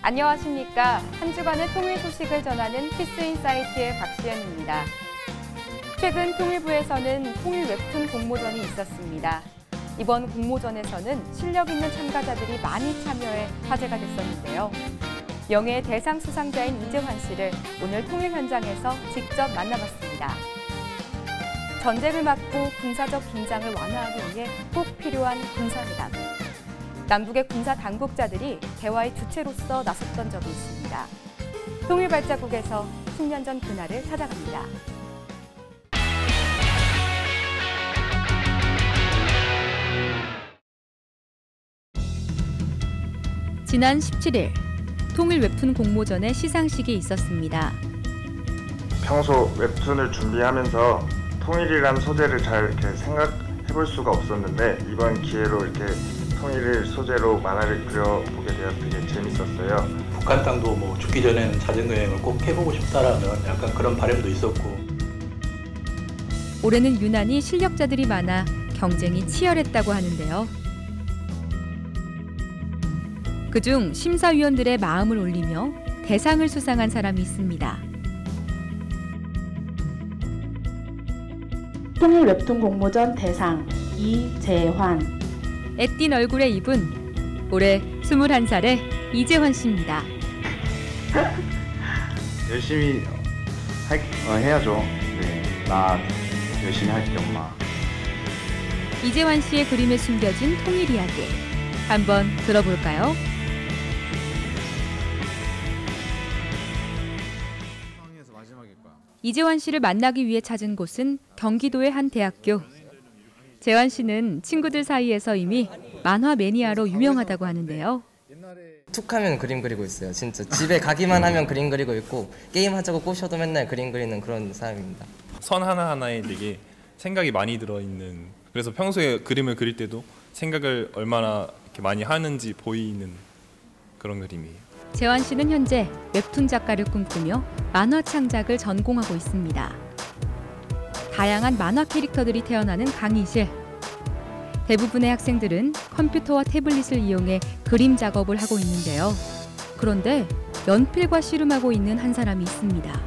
안녕하십니까. 한 주간의 통일 소식을 전하는 피스인사이트의 박시연입니다. 최근 통일부에서는 통일 웹툰 공모전이 있었습니다. 이번 공모전에서는 실력 있는 참가자들이 많이 참여해 화제가 됐었는데요. 영예의 대상 수상자인 이재환 씨를 오늘 통일 현장에서 직접 만나봤습니다. 전쟁을 막고 군사적 긴장을 완화하기 위해 꼭 필요한 군사회담. 남북의 군사 당국자들이 대화의 주체로서 나섰던 적이 있습니다. 통일발자국에서 10년 전 그날을 찾아갑니다. 지난 17일 통일 웹툰 공모전의 시상식이 있었습니다. 평소 웹툰을 준비하면서 통일이란 소재를 잘 이렇게 생각해볼 수가 없었는데 이번 기회로 이렇게 통일을 소재로 만화를 그려보게 되어 되게 재밌었어요. 북한 땅도 뭐 죽기 전에는 자전거 여행을 꼭 해보고 싶다라는 약간 그런 바람도 있었고. 올해는 유난히 실력자들이 많아 경쟁이 치열했다고 하는데요. 그중 심사위원들의 마음을 올리며 대상을 수상한 사람이 있습니다. 통일 웹툰 공모전 대상 이재환. 애띤 얼굴의 이분, 올해 21살의 이재환 씨입니다. 열심히 해야죠. 네, 나 열심히 할게 엄마. 이재환 씨의 그림에 숨겨진 통일 이야기, 한번 들어볼까요? 이재환 씨를 만나기 위해 찾은 곳은 경기도의 한 대학교. 재환 씨는 친구들 사이에서 이미 만화 매니아로 유명하다고 하는데요. 툭하면 그림 그리고 있어요. 진짜 집에 가기만 하면 그림 그리고 있고 게임하자고 꼬셔도 맨날 그림 그리는 그런 사람입니다. 선 하나하나에 되게 생각이 많이 들어있는, 그래서 평소에 그림을 그릴 때도 생각을 얼마나 이렇게 많이 하는지 보이는 그런 그림이에요. 재환 씨는 현재 웹툰 작가를 꿈꾸며 만화 창작을 전공하고 있습니다. 다양한 만화 캐릭터들이 태어나는 강의실. 대부분의 학생들은 컴퓨터와 태블릿을 이용해 그림 작업을 하고 있는데요. 그런데 연필과 씨름하고 있는 한 사람이 있습니다.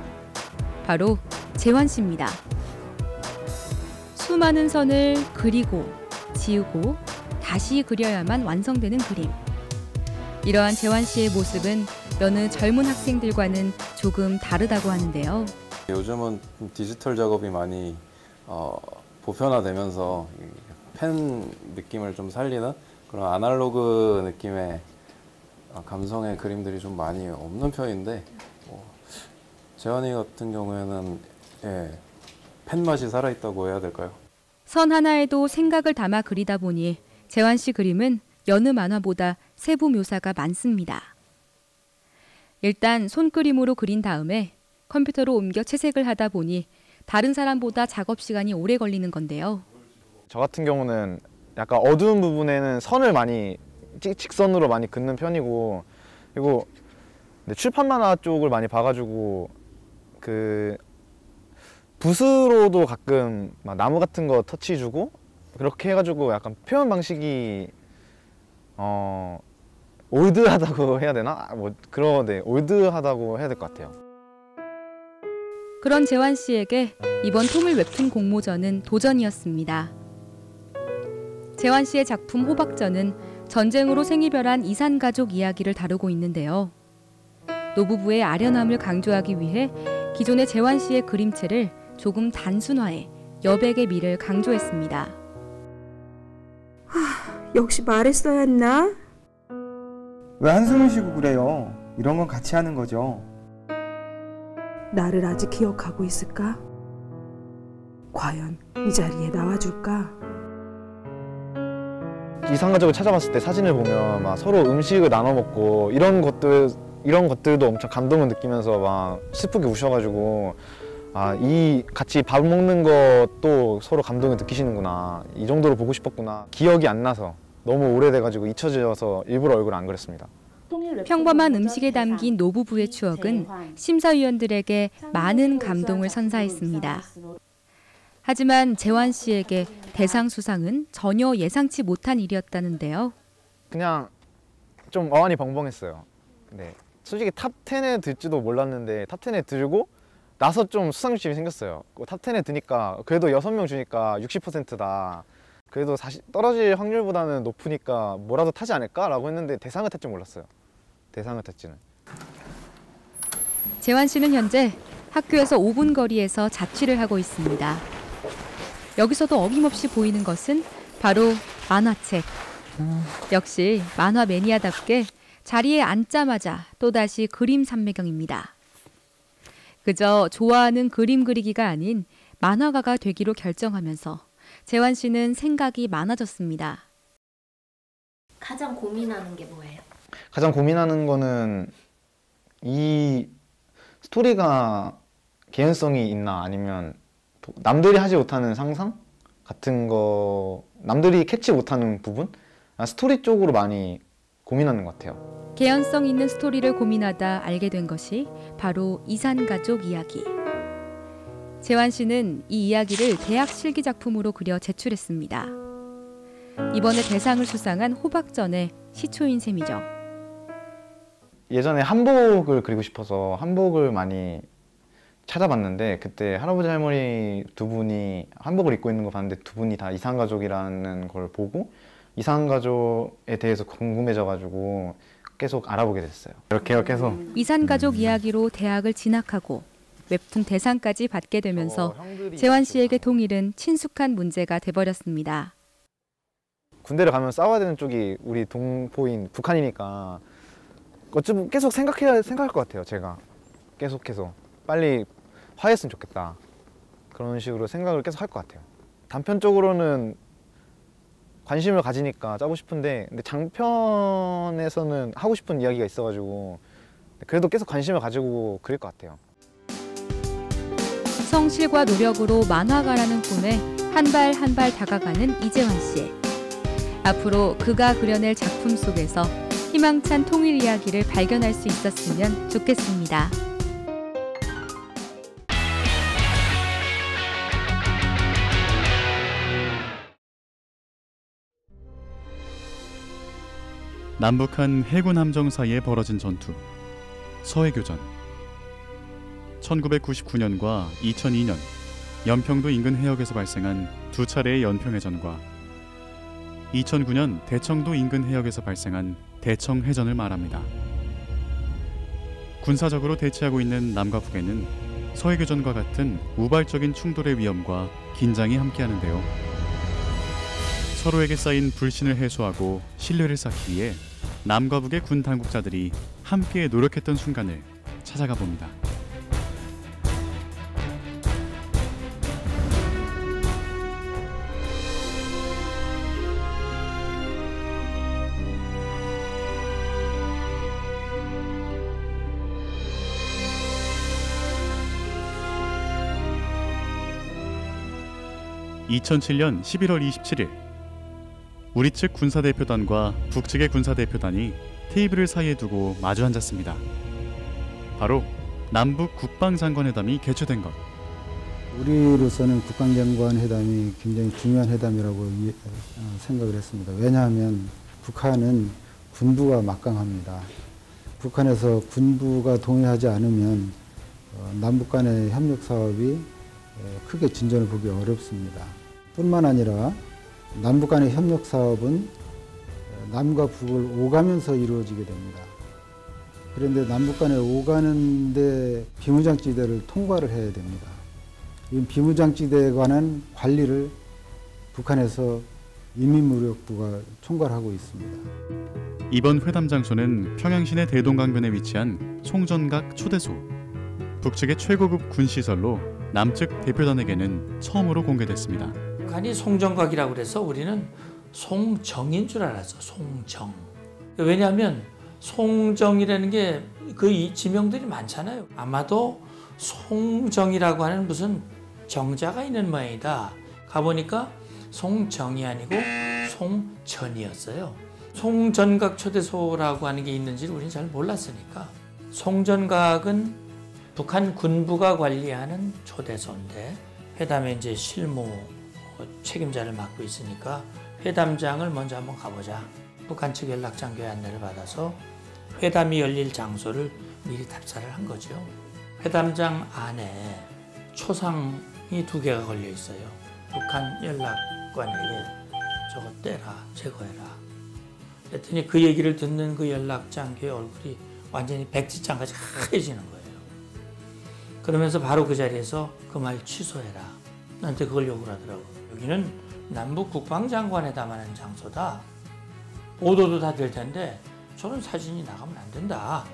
바로 재환 씨입니다. 수많은 선을 그리고 지우고 다시 그려야만 완성되는 그림. 이러한 재환 씨의 모습은 여느 젊은 학생들과는 조금 다르다고 하는데요. 요즘은 디지털 작업이 많이 보편화되면서 펜 느낌을 좀 살리는 그런 아날로그 느낌의 감성의 그림들이 좀 많이 없는 편인데 재환이 같은 경우에는 펜 맛이 살아있다고 해야 될까요? 선 하나에도 생각을 담아 그리다 보니 재환 씨 그림은 여느 만화보다 세부 묘사가 많습니다. 일단 손그림으로 그린 다음에 컴퓨터로 옮겨 채색을 하다 보니 다른 사람보다 작업 시간이 오래 걸리는 건데요. 저 같은 경우는 약간 어두운 부분에는 선을 많이 직선으로 많이 긋는 편이고, 그리고 출판 만화 쪽을 많이 봐가지고 그 붓으로도 가끔 막 나무 같은 거 터치 주고 그렇게 해가지고 약간 표현 방식이 올드하다고 해야 되나? 올드하다고 해야 될 것 같아요. 그런 재환 씨에게 이번 통일 웹툰 공모전은 도전이었습니다. 재환 씨의 작품 호박전은 전쟁으로 생이별한 이산가족 이야기를 다루고 있는데요. 노부부의 아련함을 강조하기 위해 기존의 재환 씨의 그림체를 조금 단순화해 여백의 미를 강조했습니다. 역시 말했어야 했나? 왜 한숨을 쉬고 그래요? 이런 건 같이 하는 거죠. 나를 아직 기억하고 있을까? 과연 이 자리에 나와줄까? 이산가족을 찾아봤을 때 사진을 보면 막 서로 음식을 나눠 먹고 이런 것들도 엄청 감동을 느끼면서 막 슬프게 우셔가지고 이 같이 밥 먹는 것도 서로 감동을 느끼시는구나, 이 정도로 보고 싶었구나. 기억이 안 나서 너무 오래돼가지고 잊혀져서 일부러 얼굴을 안 그렸습니다. 평범한 음식에 담긴 노부부의 추억은 심사위원들에게 많은 감동을 선사했습니다. 하지만 재환 씨에게 대상 수상은 전혀 예상치 못한 일이었다는데요. 그냥 좀 어안이 벙벙했어요. 네, 솔직히 탑 10에 들지도 몰랐는데 탑 10에 들고 나서 좀 수상심이 생겼어요. 탑 10에 드니까 그래도 6명 주니까 60%다. 그래도 사실 떨어질 확률보다는 높으니까 뭐라도 타지 않을까라고 했는데 대상을 탈 줄 몰랐어요. 대상을 탈지는. 재환 씨는 현재 학교에서 5분 거리에서 자취를 하고 있습니다. 여기서도 어김없이 보이는 것은 바로 만화책. 역시 만화 매니아답게 자리에 앉자마자 또다시 그림 산매경입니다. 그저 좋아하는 그림 그리기가 아닌 만화가가 되기로 결정하면서 재환 씨는 생각이 많아졌습니다. 가장 고민하는 게 뭐예요? 가장 고민하는 거는 이 스토리가 개연성이 있나 아니면 남들이 하지 못하는 상상 같은 거, 남들이 캐치 못하는 부분? 스토리 쪽으로 많이 고민하는 것 같아요. 개연성 있는 스토리를 고민하다 알게 된 것이 바로 이산가족 이야기. 재환 씨는 이 이야기를 대학 실기 작품으로 그려 제출했습니다. 이번에 대상을 수상한 호박전의 시초인 셈이죠. 예전에 한복을 그리고 싶어서 한복을 많이 찾아봤는데 그때 할아버지 할머니 두 분이 한복을 입고 있는 거 봤는데 두 분이 다 이산가족이라는 걸 보고 이산가족에 대해서 궁금해져가지고 계속 알아보게 됐어요. 이렇게요, 계속. 이산가족 이야기로 대학을 진학하고 웹툰 대상까지 받게 되면서 재환 씨에게 통일은 친숙한 문제가 돼버렸습니다. 군대를 가면 싸워야 되는 쪽이 우리 동포인 북한이니까 어쩌면 계속 생각할 것 같아요. 제가 계속해서 빨리 화해했으면 좋겠다. 그런 식으로 생각을 계속 할 것 같아요. 단편적으로는 관심을 가지니까 짜고 싶은데 근데 장편에서는 하고 싶은 이야기가 있어가지고 그래도 계속 관심을 가지고 그릴 것 같아요. 성실과 노력으로 만화가라는 꿈에 한 발 한 발 다가가는 이재환 씨. 앞으로 그가 그려낼 작품 속에서 희망찬 통일 이야기를 발견할 수 있었으면 좋겠습니다. 남북한 해군 함정 사이에 벌어진 전투, 서해교전. 1999년과 2002년 연평도 인근 해역에서 발생한 두 차례의 연평해전과 2009년 대청도 인근 해역에서 발생한 대청해전을 말합니다. 군사적으로 대치하고 있는 남과 북에는 서해교전과 같은 우발적인 충돌의 위험과 긴장이 함께하는데요. 서로에게 쌓인 불신을 해소하고 신뢰를 쌓기 위해 남과 북의 군 당국자들이 함께 노력했던 순간을 찾아가 봅니다. (2007년 11월 27일) 우리 측 군사대표단과 북측의 군사대표단이 테이블을 사이에 두고 마주 앉았습니다. 바로 남북 국방장관회담이 개최된 것. 우리로서는 국방장관회담이 굉장히 중요한 회담이라고 생각을 했습니다. 왜냐하면 북한은 군부가 막강합니다. 북한에서 군부가 동의하지 않으면 남북 간의 협력 사업이 크게 진전을 보기 어렵습니다. 뿐만 아니라 남북 간의 협력 사업은 남과 북을 오가면서 이루어지게 됩니다. 그런데 남북 간에 오가는데 비무장지대를 통과를 해야 됩니다. 이 비무장지대에 관한 관리를 북한에서 인민무력부가 총괄하고 있습니다. 이번 회담 장소는 평양시내 대동강변에 위치한 송전각 초대소. 북측의 최고급 군시설로 남측 대표단에게는 처음으로 공개됐습니다. 북한이 송정각이라고 그래서 우리는 송정인 줄 알았어. 송정. 왜냐하면 송정이라는 게 그 지명들이 많잖아요. 아마도 송정이라고 하는 무슨 정자가 있는 모양이다. 가보니까 송정이 아니고 송전이었어요. 송전각 초대소라고 하는 게 있는지를 우리는 잘 몰랐으니까. 송전각은 북한 군부가 관리하는 초대소인데 회담에 이제 실무 책임자를 맡고 있으니까 회담장을 먼저 한번 가보자. 북한 측 연락장 교회 안내를 받아서 회담이 열릴 장소를 미리 답사를 한 거죠. 회담장 안에 초상이 2개가 걸려 있어요. 북한 연락관에게 저거 떼라, 제거해라. 그랬더니 그 얘기를 듣는 그 연락장교의 얼굴이 완전히 백지장같이 하얘지는 거예요. 그러면서 바로 그 자리에서 그 말 취소해라. 나한테 그걸 요구를 하더라고. 여기는 남북 국방장관회담하는 장소다. 보도도 다 될 텐데 저런 사진이 나가면 안 된다.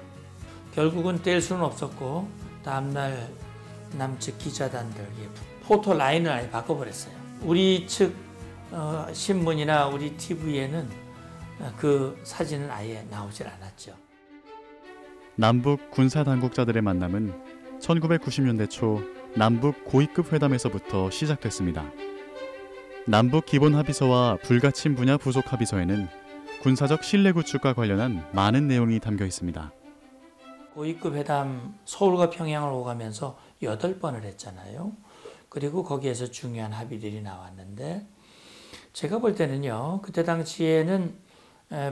결국은 뗄 수는 없었고 다음날 남측 기자단들 포토 라인을 아예 바꿔버렸어요. 우리 측 신문이나 우리 TV에는 그 사진은 아예 나오질 않았죠. 남북 군사당국자들의 만남은 1990년대 초 남북 고위급 회담에서부터 시작됐습니다. 남북 기본합의서와 불가침 분야 부속 합의서에는 군사적 신뢰 구축과 관련한 많은 내용이 담겨 있습니다. 고위급 회담 서울과 평양을 오가면서 8번을 했잖아요. 그리고 거기에서 중요한 합의들이 나왔는데 제가 볼 때는요. 그때 당시에는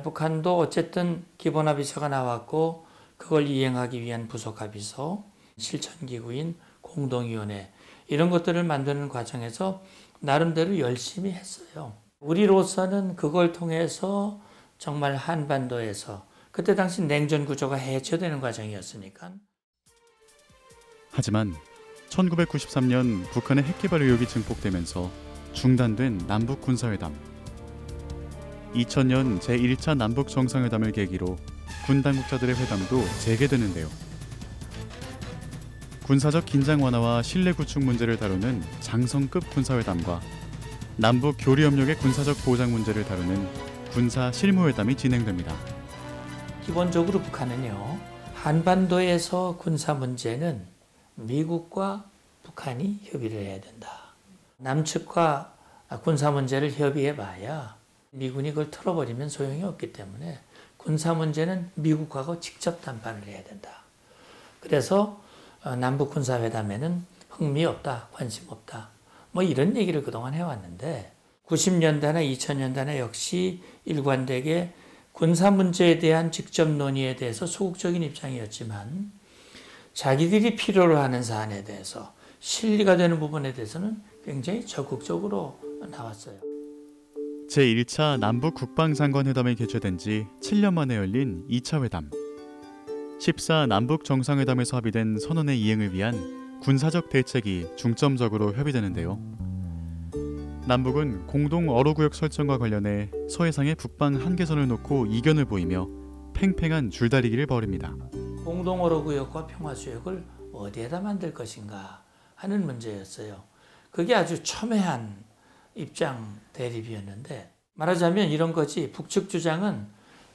북한도 어쨌든 기본합의서가 나왔고 그걸 이행하기 위한 부속합의서, 실천기구인 공동위원회 이런 것들을 만드는 과정에서 나름대로 열심히 했어요. 우리로서는 그걸 통해서 정말 한반도에서 그때 당시 냉전 구조가 해체되는 과정이었으니까. 하지만 1993년 북한의 핵개발 의혹이 증폭되면서 중단된 남북 군사회담. 2000년 제1차 남북 정상회담을 계기로 군 당국자들의 회담도 재개되는데요. 군사적 긴장 완화와 신뢰 구축 문제를 다루는 장성급 군사회담과 남북 교류협력의 군사적 보장 문제를 다루는 군사 실무회담이 진행됩니다. 기본적으로 북한은요. 한반도에서 군사 문제는 미국과 북한이 협의를 해야 된다. 남측과 군사 문제를 협의해봐야 미군이 그걸 털어버리면 소용이 없기 때문에 군사 문제는 미국하고 직접 담판을 해야 된다. 그래서 남북 군사회담에는 흥미 없다, 관심 없다. 뭐 이런 얘기를 그동안 해왔는데 90년대나 2000년대나 역시 일관되게 군사 문제에 대한 직접 논의에 대해서 소극적인 입장이었지만 자기들이 필요로 하는 사안에 대해서 실리가 되는 부분에 대해서는 굉장히 적극적으로 나왔어요. 제1차 남북 국방장관회담이 개최된 지 7년 만에 열린 2차 회담. 14 남북 정상회담에서 합의된 선언의 이행을 위한 군사적 대책이 중점적으로 협의되는데요. 남북은 공동 어로구역 설정과 관련해 서해상의 북방 한계선을 놓고 이견을 보이며 팽팽한 줄다리기를 벌입니다. 공동 어로구역과 평화수역을 어디에다 만들 것인가 하는 문제였어요. 그게 아주 첨예한 입장 대립이었는데 말하자면 이런 거지. 북측 주장은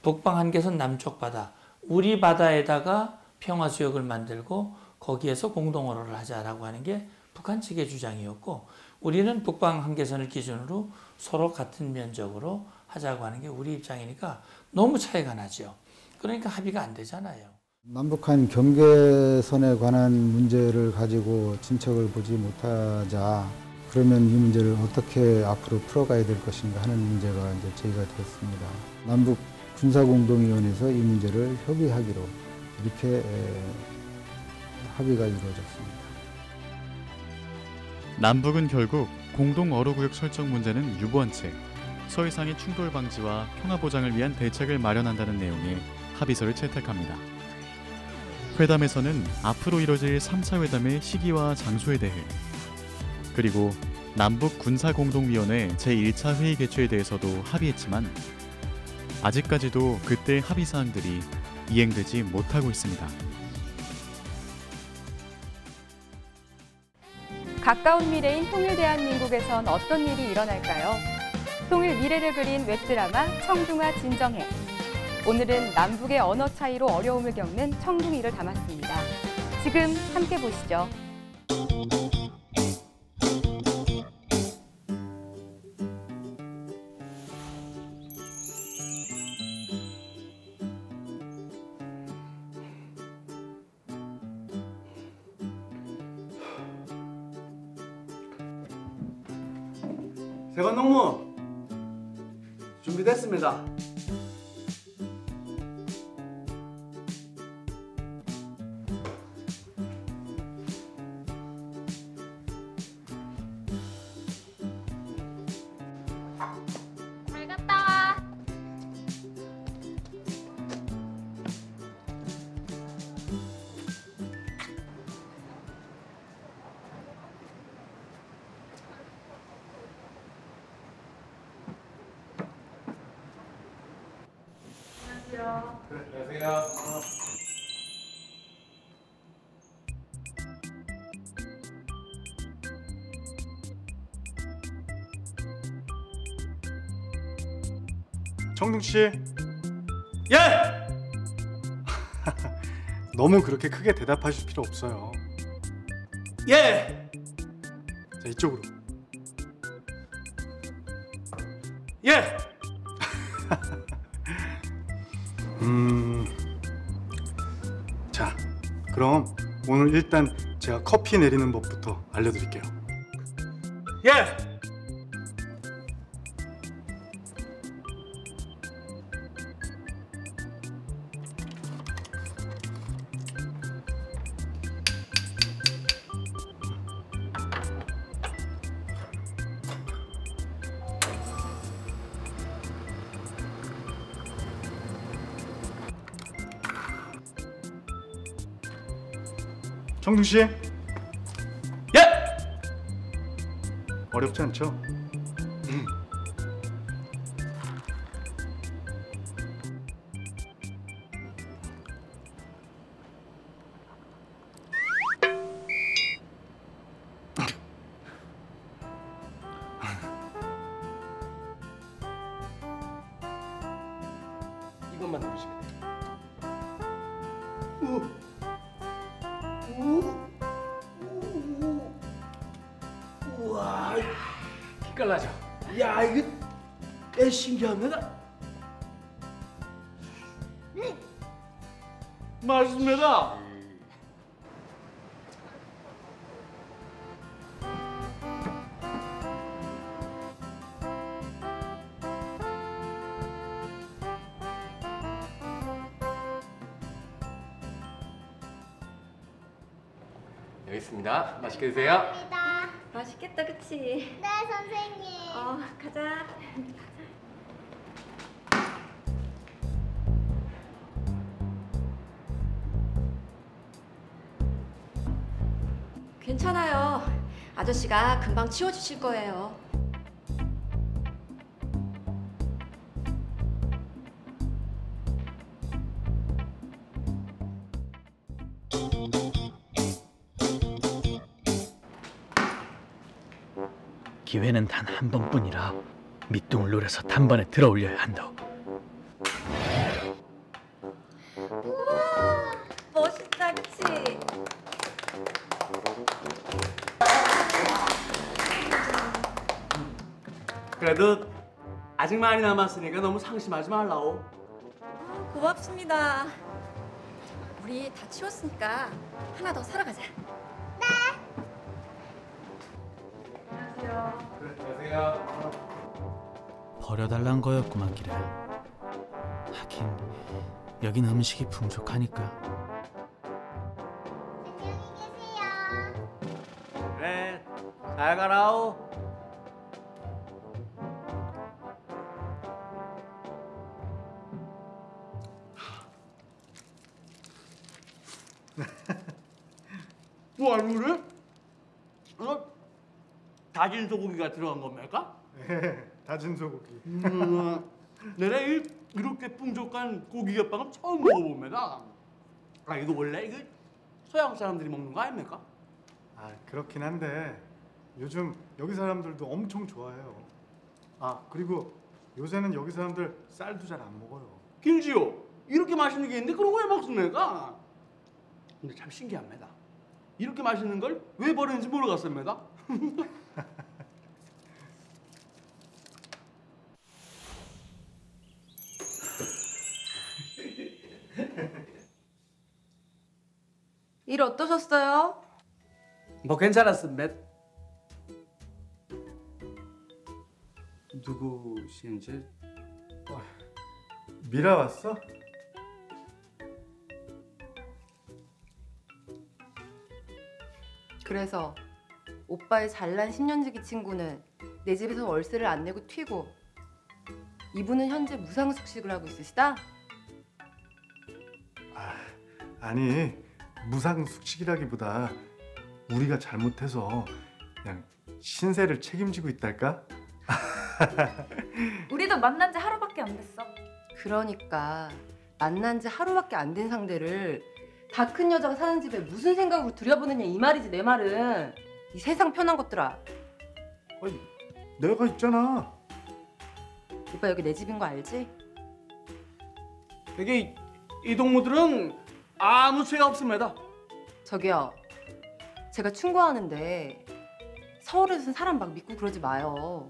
북방 한계선 남쪽 바다, 우리 바다에다가 평화수역을 만들고 거기에서 공동어로를 하자라고 하는 게 북한 측의 주장이었고 우리는 북방 한계선을 기준으로 서로 같은 면적으로 하자고 하는 게 우리 입장이니까 너무 차이가 나죠. 그러니까 합의가 안 되잖아요. 남북한 경계선에 관한 문제를 가지고 진척을 보지 못하자 그러면 이 문제를 어떻게 앞으로 풀어가야 될 것인가 하는 문제가 이제 제기가 됐습니다. 남북 군사공동위원회에서 이 문제를 협의하기로 이렇게 합의가 이루어졌습니다. 남북은 결국 공동 어로구역 설정 문제는 유보한 채 서해상의 충돌 방지와 평화 보장을 위한 대책을 마련한다는 내용의 합의서를 채택합니다. 회담에서는 앞으로 이뤄질 3차 회담의 시기와 장소에 대해 그리고 남북 군사공동위원회 제1차 회의 개최에 대해서도 합의했지만 아직까지도 그때 합의 사항들이 이행되지 못하고 있습니다. 가까운 미래인 통일 대한민국에선 어떤 일이 일어날까요? 통일 미래를 그린 웹드라마 청둥아 진정해. 오늘은 남북의 언어 차이로 어려움을 겪는 청둥이를 담았습니다. 지금 함께 보시죠. 세관 농무 준비됐습니다. 정동 씨. 예. 너무 그렇게 크게 대답하실 필요 없어요. 예. 자, 이쪽으로. 예. 자, 그럼 오늘 일단 제가 커피 내리는 법부터 알려드릴게요. 예. 정동 씨. 예. 어렵지 않죠? 이것만 누르시면 돼요. 우와, 기깔나죠? 야, 이거 꽤 신기합니다. 맛있습니다. 여기 있습니다. 맛있게 드세요. 맛있겠다, 그치? 네, 선생님. 가자. 괜찮아요. 아저씨가 금방 치워주실 거예요. 기회는 단 한 번뿐이라 밑둥을 노려서 단번에 들어올려야 한다. 우와, 멋있다, 그치? 그래도 아직 많이 남았으니까 너무 상심하지 말라오. 고맙습니다. 우리 다 치웠으니까 하나 더 사러 가자. 버려달란 거였구만 기래. 하긴 여긴 음식이 풍족하니까. 그래, 잘 가라오. 뭐 그래? 다진 소고기가 들어간 겁니까? 네, 다진 소고기. 내가 이렇게 풍족한 고기겹밥은 처음 먹어봅니다. 아, 이거 원래 이거 서양 사람들이 먹는 거 아닙니까? 아, 그렇긴 한데 요즘 여기 사람들도 엄청 좋아해요. 아, 그리고 요새는 여기 사람들 쌀도 잘 안 먹어요. 김지호, 이렇게 맛있는 게 있는데 그런 거 왜 먹습니까? 근데 참 신기합니다. 이렇게 맛있는 걸 왜 버리는지 모르겠습니다. 일 어떠셨어요? 뭐 괜찮았습니다. 누구신지? 미라 왔어? 그래서 오빠의 잘난 10년지기 친구는 내 집에서 월세를 안 내고 튀고 이분은 현재 무상숙식을 하고 있으시다? 아니, 무상숙식이라기보다 우리가 잘못해서 그냥 신세를 책임지고 있달까? 우리도 만난 지 하루밖에 안 됐어. 그러니까 만난 지 하루밖에 안 된 상대를 다 큰 여자가 사는 집에 무슨 생각으로 들여보느냐 이 말이지. 내 말은 이 세상 편한 것들아. 아니, 내가 있잖아. 오빠 여기 내 집인 거 알지? 여기 이 동무들은 아무 죄가 없습니다. 저기요. 제가 충고하는데 서울에서는 사람 막 믿고 그러지 마요.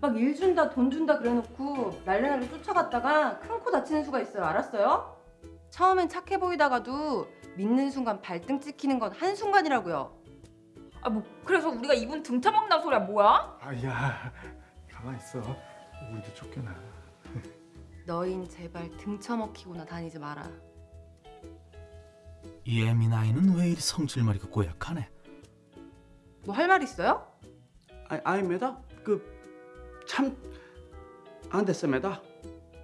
막 일 준다 돈 준다 그래놓고 날래날래 쫓아갔다가 큰 코 다치는 수가 있어요. 알았어요? 처음엔 착해 보이다가도 믿는 순간 발등 찍히는 건 한순간이라고요. 아 뭐 그래서 우리가 이분 등쳐먹는 소리야 뭐야? 아야 가만 있어. 우리도 쫓겨나. 너흰 제발 등쳐먹히고나 다니지 마라. 이 애민 아이는 왜 이리 성질머리가 고약하네. 뭐 할 말 있어요? 아닙니다. 참 안 됐습니다.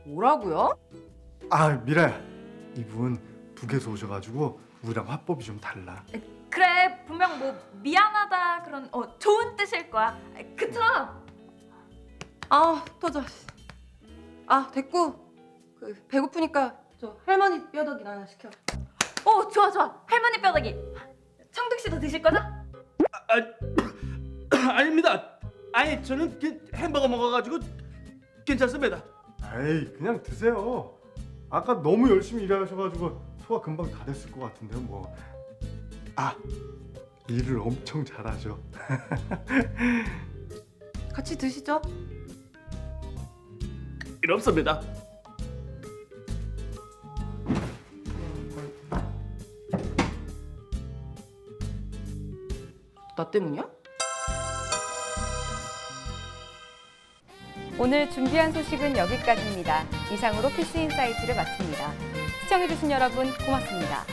뭐라고요? 아 미라야, 이분 북에서 오셔가지고 우리랑 화법이 좀 달라. 그래 분명 뭐 미안하다 그런 좋은 뜻일 거야. 그쵸? 아 터져. 아 됐고 배고프니까 저 할머니 뼈다귀 하나 시켜. 좋아 좋아. 할머니 뼈다귀. 청득 씨도 드실 거죠? 아닙니다. 아니 저는 햄버거 먹어가지고 괜찮습니다. 에이 그냥 드세요. 아까 너무 열심히 일하셔가지고 소화 금방 다 됐을 것 같은데요 뭐. 아 일을 엄청 잘하죠. 같이 드시죠. 일 없습니다. 나 때문이야? 오늘 준비한 소식은 여기까지입니다. 이상으로 피스인사이트를 마칩니다. 시청해주신 여러분 고맙습니다.